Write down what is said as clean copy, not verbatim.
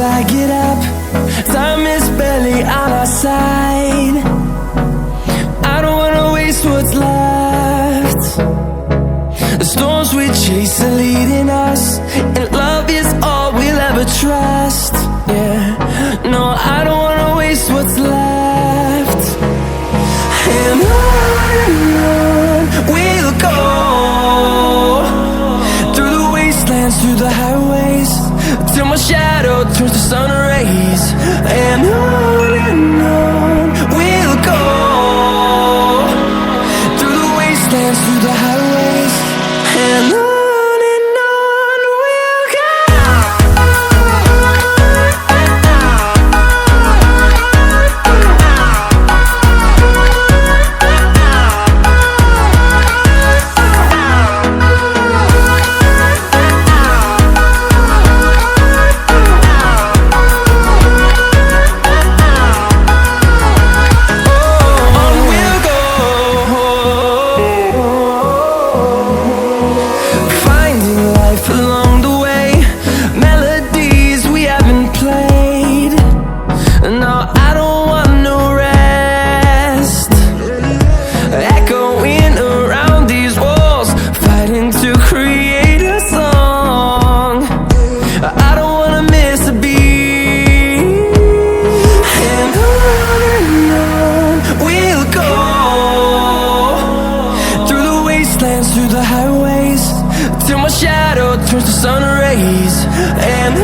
I get up. Time is barely on our side. I don't wanna waste what's left. The storms we chase are leading us, and love is all we'll ever trust. Yeah, no, I don't wanna waste what's left. And on we'll go, through the wastelands, through the highways, till my shadow turns to sun rays. And on we'll go, through the wastelands, through the highways, and on we'll go. Through the highways, till my shadow turns to sun rays. And